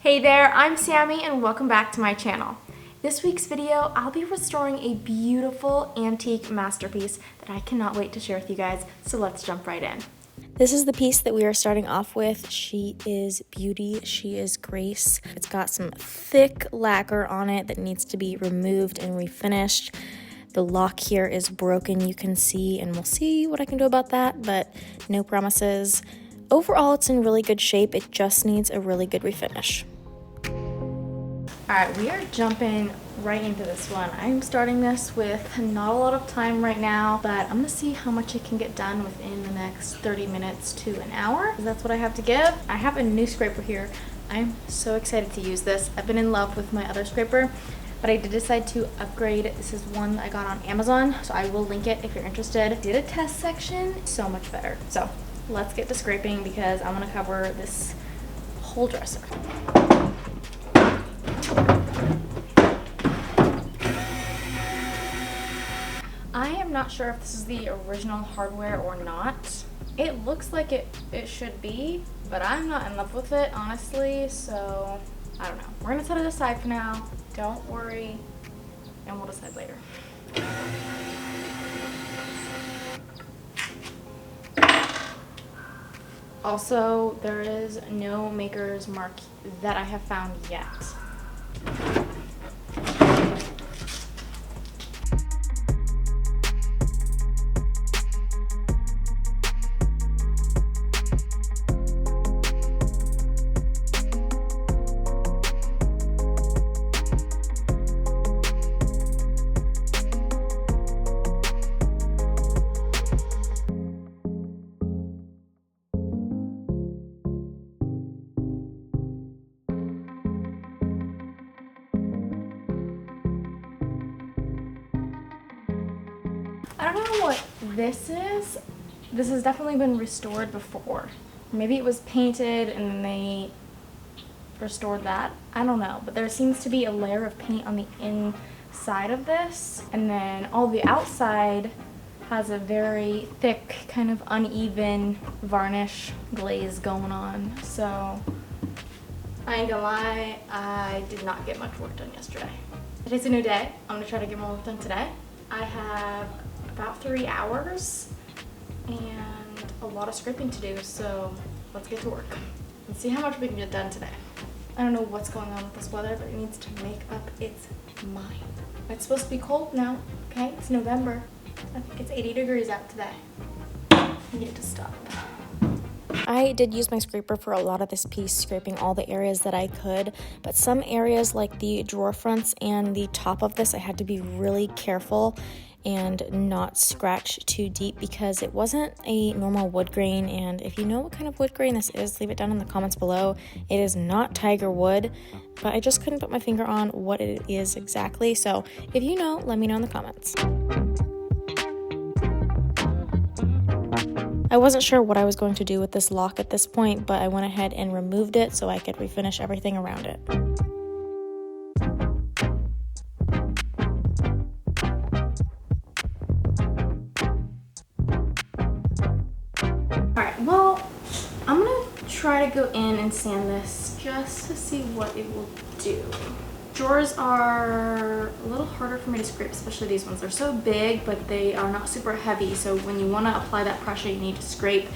Hey there, I'm Sammy and welcome back to my channel. This week's video, I'll be restoring a beautiful antique masterpiece that I cannot wait to share with you guys, so let's jump right in. This is the piece that we are starting off with. She is Beauty, she is Grace. It's got some thick lacquer on it that needs to be removed and refinished. The lock here is broken, you can see, and we'll see what I can do about that, but no promises. Overall, it's in really good shape. It just needs a really good refinish. Alright, we are jumping right into this one. I'm starting this with not a lot of time right now, but I'm going to see how much I can get done within the next 30 minutes to an hour. That's what I have to give. I have a new scraper here. I'm so excited to use this. I've been in love with my other scraper, but I did decide to upgrade. This is one that I got on Amazon, so I will link it if you're interested. Did a test section, so much better. So let's get to scraping because I'm going to cover this whole dresser. I am not sure if this is the original hardware or not. It looks like it should be, but I'm not in love with it, honestly, so I don't know. We're gonna set it aside for now. Don't worry, and we'll decide later. Also, there is no maker's mark that I have found yet. I don't know what this is. This has definitely been restored before. Maybe it was painted and then they restored that. I don't know, but there seems to be a layer of paint on the inside of this, and then all the outside has a very thick, kind of uneven varnish glaze going on. So I ain't gonna lie, I did not get much work done yesterday. Today's a new day. I'm gonna try to get more work done today. I have about 3 hours and a lot of scraping to do, so let's get to work. Let's see how much we can get done today. I don't know what's going on with this weather, but it needs to make up its mind. It's supposed to be cold now, okay? It's November. I think it's 80 degrees out today. I need to stop. I did use my scraper for a lot of this piece, scraping all the areas that I could, but some areas like the drawer fronts and the top of this, I had to be really careful and not scratch too deep because it wasn't a normal wood grain. And if you know what kind of wood grain this is, leave it down in the comments below. It is not tiger wood, but I just couldn't put my finger on what it is exactly. So if you know, let me know in the comments. I wasn't sure what I was going to do with this lock at this point, but I went ahead and removed it so I could refinish everything around it. Alright, well, I'm going to try to go in and sand this just to see what it will do. Drawers are a little harder for me to scrape, especially these ones. They're so big, but they are not super heavy, so when you want to apply that pressure, you need to scrape.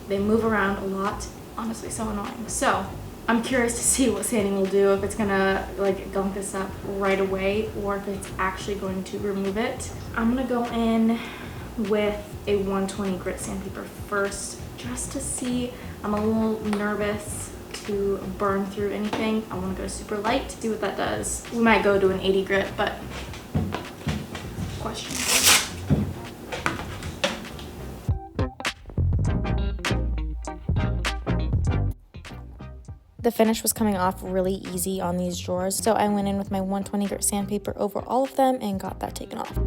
They move around a lot. Honestly, so annoying. So I'm curious to see what sanding will do, if it's gonna like gunk this up right away or if it's actually going to remove it. I'm gonna go in with a 120 grit sandpaper first just to see. I'm a little nervous to burn through anything. I want to go super light, see what that does. We might go to an 80 grit, but question. The finish was coming off really easy on these drawers, so I went in with my 120 grit sandpaper over all of them and got that taken off.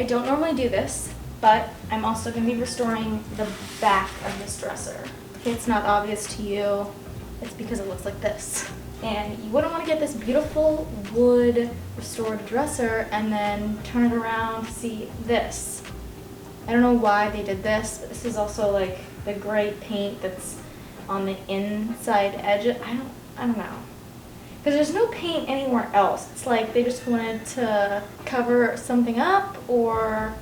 I don't normally do this, but I'm also going to be restoring the back of this dresser. If it's not obvious to you, it's because it looks like this. And you wouldn't want to get this beautiful wood restored dresser and then turn it around to see this. I don't know why they did this, but this is also like the gray paint that's on the inside edge. I don't know. Because there's no paint anywhere else. It's like they just wanted to cover something up, or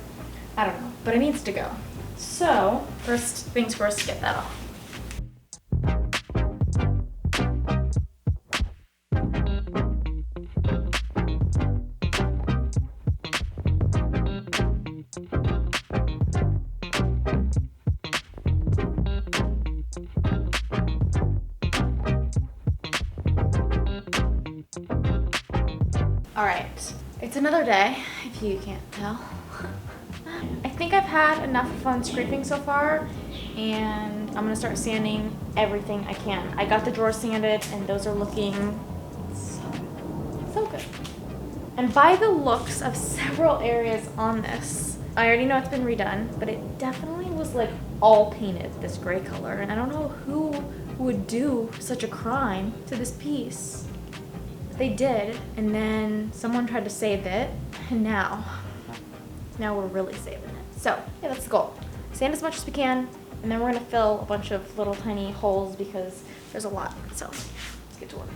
I don't know, but it needs to go. So first things first, get that off. All right, it's another day, if you can't tell. I think I've had enough fun scraping so far, and I'm gonna start sanding everything I can. I got the drawers sanded, and those are looking so good. And by the looks of several areas on this, I already know it's been redone, but it definitely was like all painted this gray color, and I don't know who would do such a crime to this piece. They did, and then someone tried to save it, and now we're really saving it. So yeah, that's the goal. Sand as much as we can, and then we're gonna fill a bunch of little tiny holes because there's a lot. So let's get to work.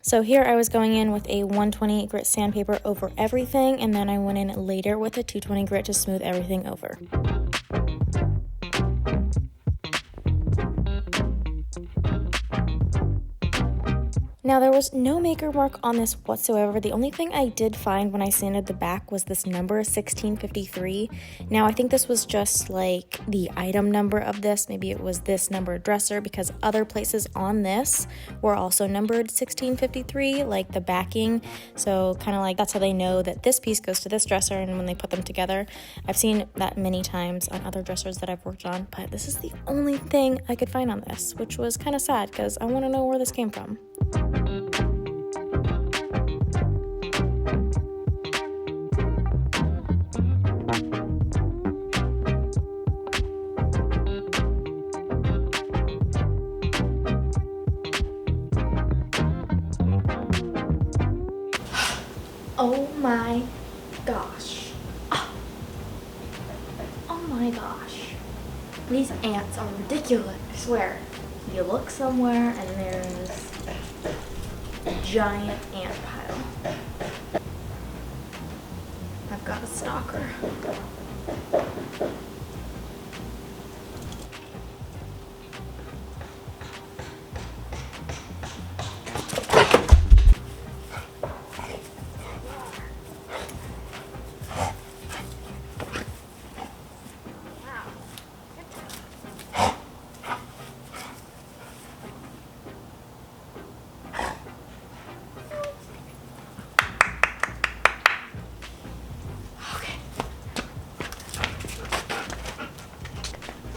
So here I was going in with a 120 grit sandpaper over everything, and then I went in later with a 220 grit to smooth everything over. Now there was no maker mark on this whatsoever. The only thing I did find when I sanded the back was this number 1653. Now I think this was just like the item number of this. Maybe it was this number dresser, because other places on this were also numbered 1653, like the backing. So kind of like that's how they know that this piece goes to this dresser, and when they put them together. I've seen that many times on other dressers that I've worked on, but this is the only thing I could find on this, which was kind of sad because I want to know where this came from. Oh my gosh. Oh my gosh. These ants are ridiculous. I swear. You look somewhere and there's a giant ant pile. I've got a stalker.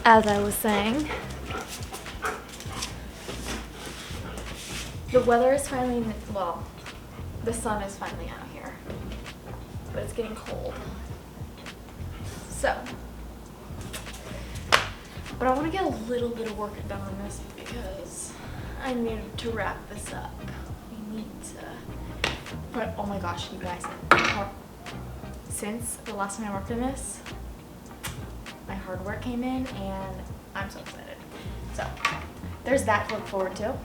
As I was saying, the weather is finally, well, the sun is finally out here, but it's getting cold. So, but I want to get a little bit of work done on this because I need to wrap this up. We need to, but oh my gosh, you guys, since the last time I worked on this, my hardware came in and I'm so excited. So there's that to look forward to.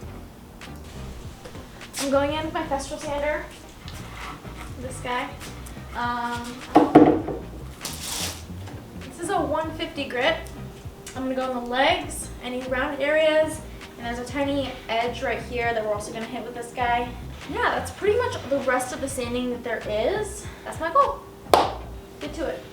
I'm going in with my Festool sander, this guy. This is a 150 grit. I'm gonna go on the legs, any round areas, and there's a tiny edge right here that we're also gonna hit with this guy. Yeah, that's pretty much the rest of the sanding that there is. That's my goal. Get to it.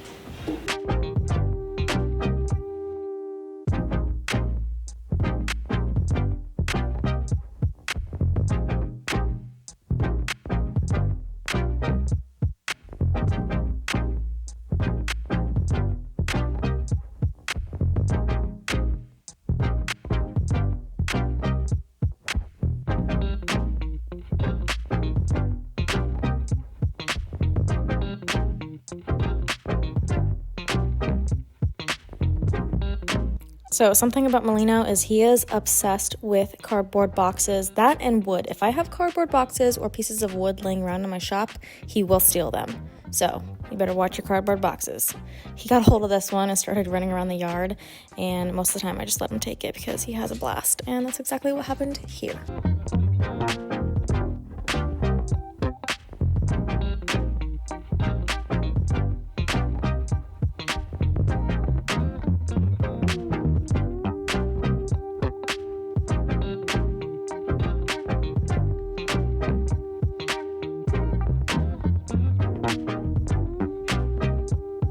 So something about Molino is he is obsessed with cardboard boxes, that and wood. If I have cardboard boxes or pieces of wood laying around in my shop, he will steal them. So you better watch your cardboard boxes. He got a hold of this one and started running around the yard, and most of the time I just let him take it because he has a blast, and that's exactly what happened here.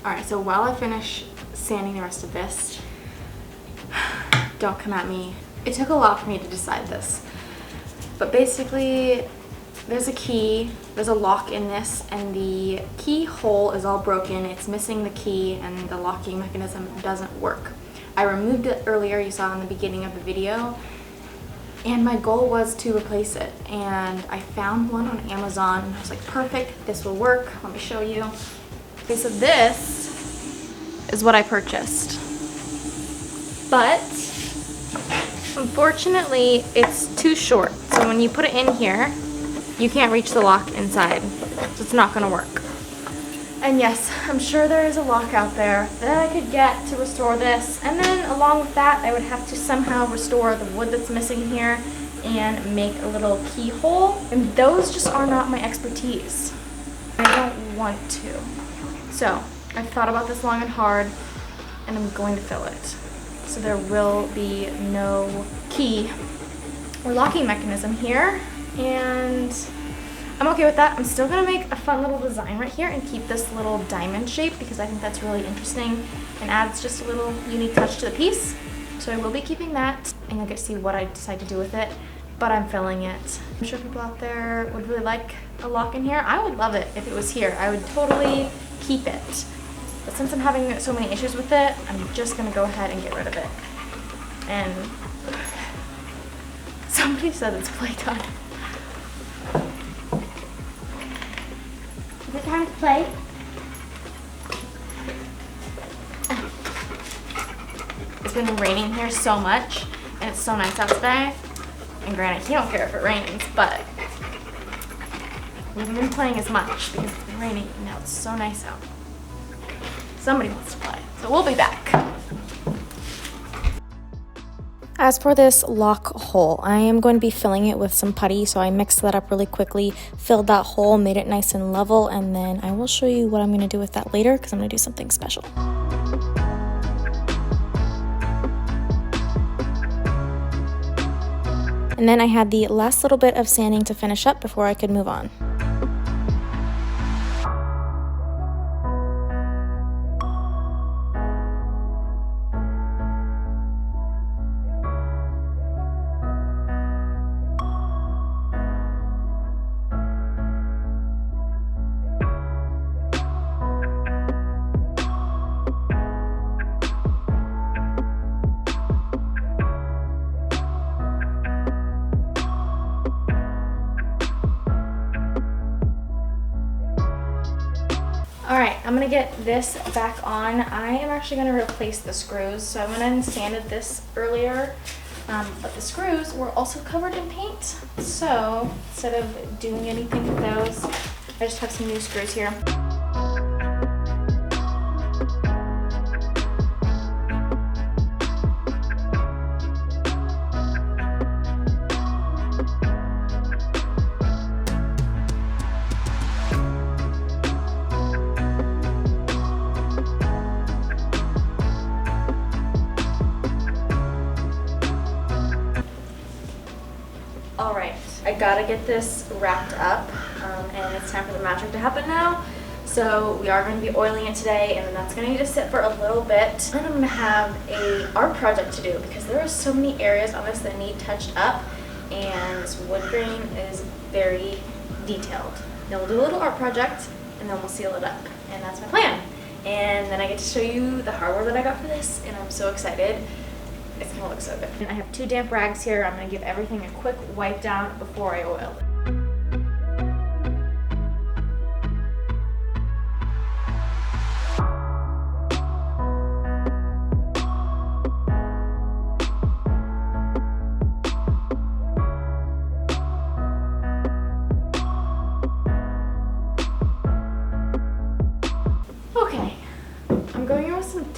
Alright, so while I finish sanding the rest of this, don't come at me. It took a lot for me to decide this. But basically, there's a key, there's a lock in this, and the keyhole is all broken. It's missing the key, and the locking mechanism doesn't work. I removed it earlier, you saw in the beginning of the video, and my goal was to replace it. And I found one on Amazon. I was like, perfect, this will work. Let me show you. Okay, so this is what I purchased. But unfortunately, it's too short. So when you put it in here, you can't reach the lock inside. So it's not gonna work. And yes, I'm sure there is a lock out there that I could get to restore this. And then along with that, I would have to somehow restore the wood that's missing here and make a little keyhole. And those just are not my expertise. I don't want to. So I've thought about this long and hard, and I'm going to fill it. So there will be no key or locking mechanism here, and I'm okay with that. I'm still gonna make a fun little design right here and keep this little diamond shape because I think that's really interesting and adds just a little unique touch to the piece. So I will be keeping that, and you'll get to see what I decide to do with it, but I'm filling it. I'm sure people out there would really like a lock in here. I would love it if it was here. I would totally keep it. But since I'm having so many issues with it, I'm just gonna go ahead and get rid of it. And somebody said it's playtime. Is it time to play? It's been raining here so much, and it's so nice out today. And granted, you don't care if it rains, but we haven't been playing as much because it's been raining, and now it's so nice out. Somebody wants to play, so we'll be back. As for this lock hole, I am going to be filling it with some putty, so I mixed that up really quickly, filled that hole, made it nice and level, and then I will show you what I'm going to do with that later because I'm going to do something special. And then I had the last little bit of sanding to finish up before I could move on. Alright, I'm gonna get this back on. I am actually gonna replace the screws. So I went and sanded this earlier, but the screws were also covered in paint. So instead of doing anything with those, I just have some new screws here. Alright, I gotta get this wrapped up, and it's time for the magic to happen now. So we are going to be oiling it today, and then that's going to need to sit for a little bit. And I'm going to have a art project to do because there are so many areas on this that need touched up, and this wood grain is very detailed. Then we'll do a little art project, and then we'll seal it up, and that's my plan. And then I get to show you the hardware that I got for this, and I'm so excited. It's gonna look so good. And I have 2 damp rags here. I'm gonna give everything a quick wipe down before I oil it.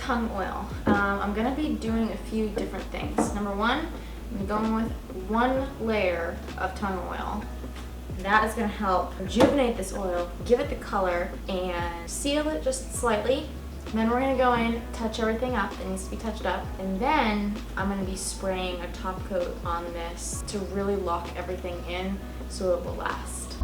tongue oil. I'm gonna be doing a few different things. Number one, I'm going with one layer of tongue oil. That is gonna help rejuvenate this oil, give it the color, and seal it just slightly. And then we're gonna go in, touch everything up that needs to be touched up, and then I'm gonna be spraying a top coat on this to really lock everything in so it will last.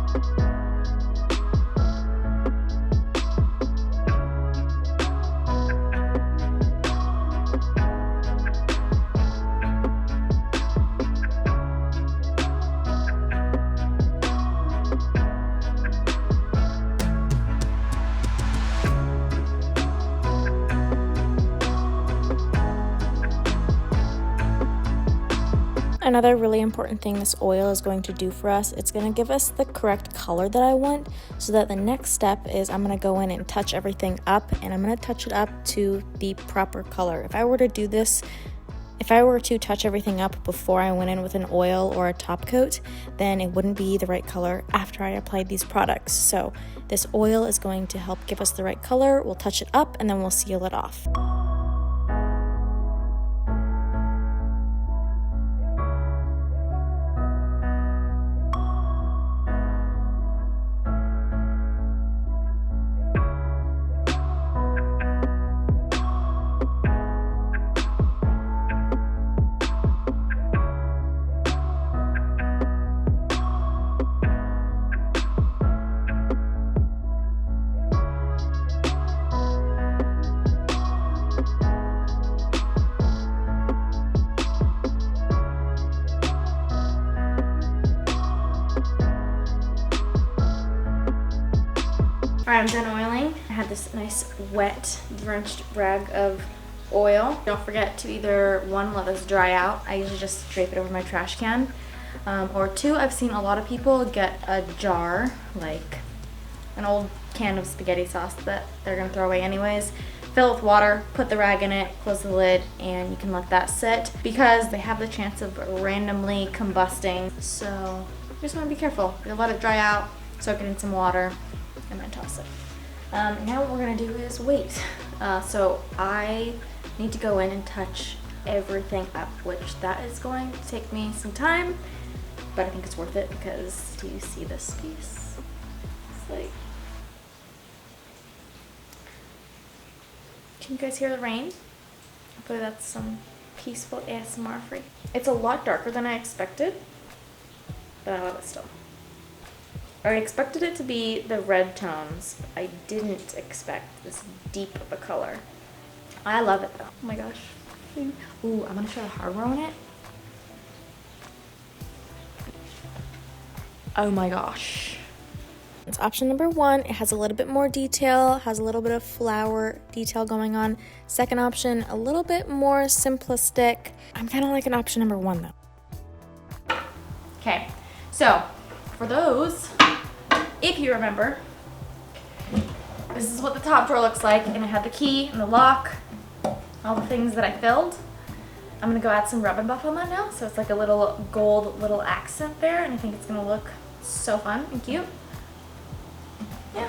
Another really important thing this oil is going to do for us, it's going to give us the correct color that I want, so that the next step is I'm going to go in and touch everything up, and I'm going to touch it up to the proper color. If I were to touch everything up before I went in with an oil or a top coat, then it wouldn't be the right color after I applied these products. So this oil is going to help give us the right color. We'll touch it up and then we'll seal it off. Alright, I'm done oiling. I have this nice wet, drenched rag of oil. Don't forget to either, one, let this dry out. I usually just drape it over my trash can. Or two, I've seen a lot of people get a jar, like an old can of spaghetti sauce that they're gonna throw away anyways. Fill it with water, put the rag in it, close the lid, and you can let that sit because they have the chance of randomly combusting. So you just wanna be careful. You'll let it dry out, soak it in some water, and then toss it. Now what we're gonna do is wait. So I need to go in and touch everything up, which that is going to take me some time, but I think it's worth it because do you see this piece? It's like, can you guys hear the rain? Hopefully that's some peaceful ASMR for you. It's a lot darker than I expected, but I love it still. I expected it to be the red tones. I didn't expect this deep of a color. I love it though. Oh my gosh. Ooh, I'm gonna try the hardware on it. Oh my gosh. It's option number one. It has a little bit more detail, has a little bit of flower detail going on. Second option, a little bit more simplistic. I'm kind of liking option number one though. Okay, so for those, if you remember, this is what the top drawer looks like, and it had the key and the lock, all the things that I filled. I'm gonna go add some rub and buff on that now, so it's like a little gold little accent there, and I think it's gonna look so fun and cute. Yeah.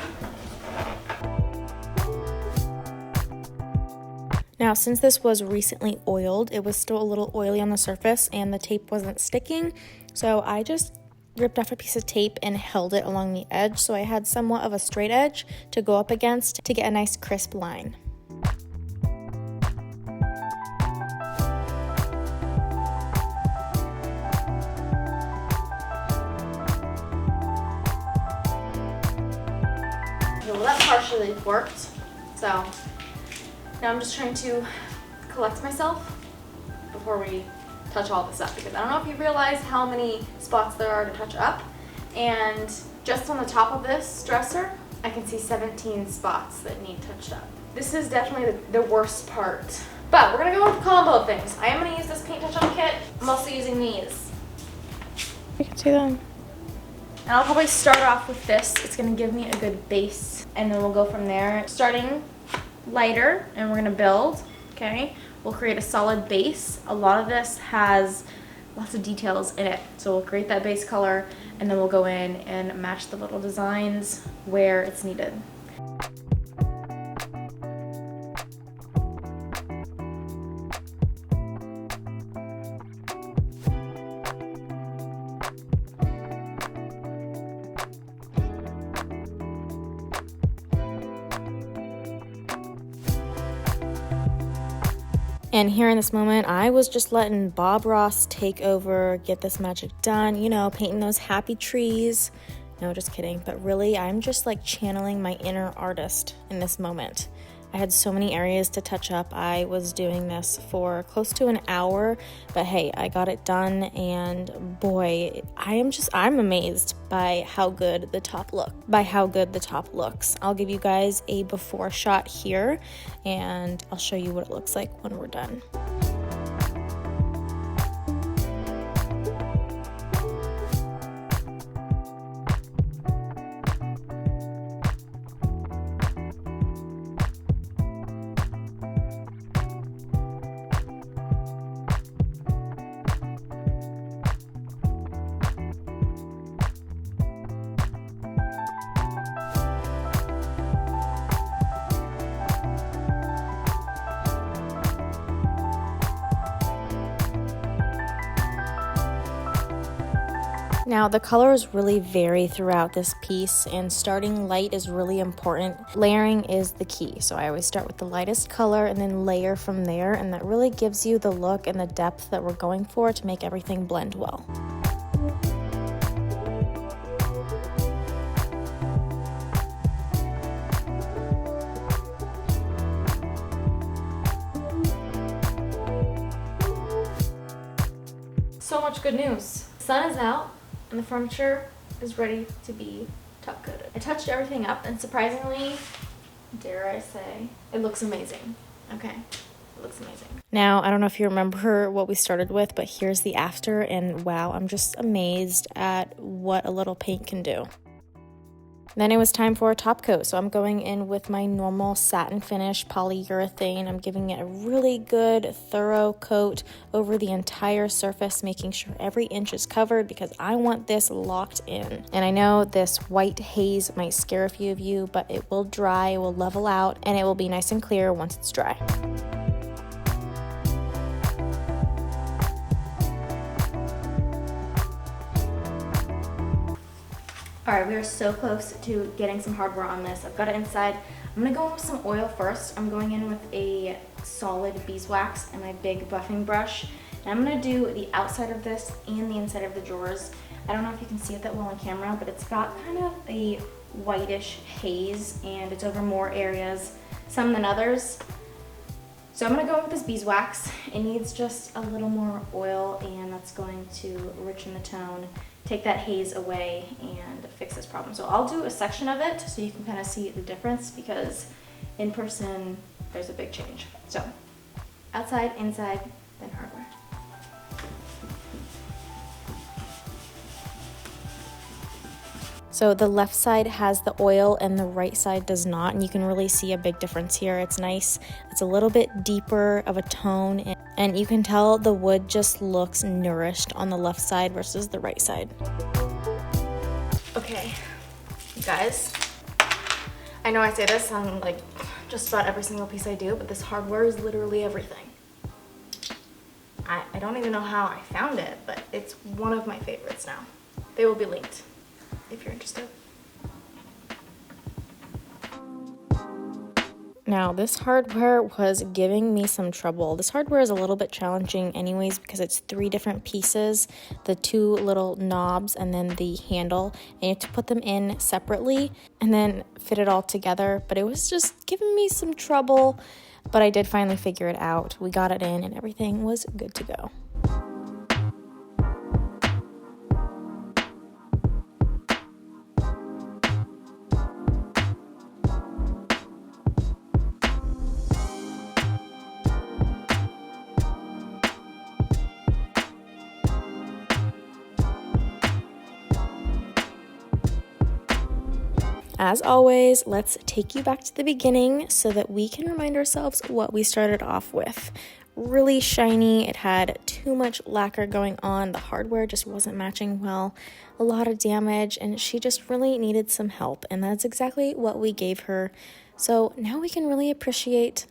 Now, since this was recently oiled, it was still a little oily on the surface and the tape wasn't sticking, so I just ripped off a piece of tape and held it along the edge so I had somewhat of a straight edge to go up against to get a nice crisp line. Well, that partially worked, so now I'm just trying to collect myself before we touch all this up, because I don't know if you realize how many spots there are to touch up, and just on the top of this dresser I can see 17 spots that need touched up. This is definitely the worst part, but we're gonna go with a combo of things. I am gonna use this paint touch-up kit. I'm also using these. You can see them. And I'll probably start off with this. It's gonna give me a good base, and then we'll go from there. Starting lighter, and we're gonna build, okay? We'll create a solid base. A lot of this has lots of details in it. So we'll create that base color, and then we'll go in and match the little designs where it's needed. And here in this moment, I was just letting Bob Ross take over, get this magic done, you know, painting those happy trees. No, just kidding. But really, I'm just like channeling my inner artist in this moment. I had so many areas to touch up. I was doing this for close to an hour, but hey, I got it done, and boy, I'm amazed by how good the top looks. I'll give you guys a before shot here, and I'll show you what it looks like when we're done. Now, the colors really vary throughout this piece, and starting light is really important. Layering is the key, so I always start with the lightest color and then layer from there, and that really gives you the look and the depth that we're going for to make everything blend well. So much good news. The sun is out and the furniture is ready to be top coated. I touched everything up, and surprisingly, dare I say, it looks amazing. Okay, it looks amazing. Now, I don't know if you remember what we started with, but here's the after, and wow, I'm just amazed at what a little paint can do. Then it was time for a top coat, so I'm going in with my normal satin finish polyurethane. I'm giving it a really good, thorough coat over the entire surface, making sure every inch is covered because I want this locked in. And I know this white haze might scare a few of you, but it will dry, it will level out, and it will be nice and clear once it's dry. All right, we are so close to getting some hardware on this. I've got it inside. I'm gonna go in with some oil first. I'm going in with a solid beeswax and my big buffing brush. And I'm gonna do the outside of this and the inside of the drawers. I don't know if you can see it that well on camera, but it's got kind of a whitish haze, and it's over more areas, some than others. So I'm gonna go with this beeswax. It needs just a little more oil, and that's going to richen the tone, take that haze away, and fix this problem. So I'll do a section of it so you can kind of see the difference, because in person there's a big change. So outside, inside, then hardware. So the left side has the oil and the right side does not, and you can really see a big difference here. It's nice. It's a little bit deeper of a tone, and you can tell the wood just looks nourished on the left side versus the right side. Okay, you guys, I know I say this on like just about every single piece I do, but this hardware is literally everything. I don't even know how I found it, but it's one of my favorites now. They will be linked if you're interested. Now, this hardware was giving me some trouble. This hardware is a little bit challenging anyways because it's 3 different pieces, the 2 little knobs and then the handle, and you have to put them in separately and then fit it all together, but it was just giving me some trouble, but I did finally figure it out. We got it in and everything was good to go. As always, let's take you back to the beginning so that we can remind ourselves what we started off with. Really shiny, it had too much lacquer going on, the hardware just wasn't matching well, a lot of damage, and she just really needed some help, and that's exactly what we gave her. So now we can really appreciate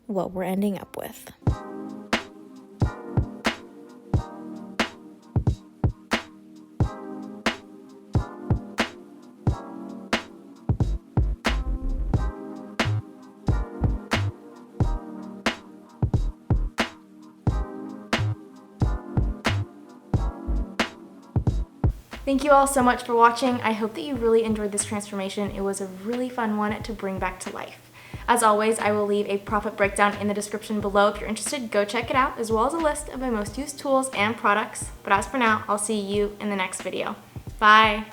what we're ending up with. Thank you all so much for watching. I hope that you really enjoyed this transformation. It was a really fun one to bring back to life. As always, I will leave a profit breakdown in the description below. If you're interested, go check it out, as well as a list of my most used tools and products. But as for now, I'll see you in the next video. Bye!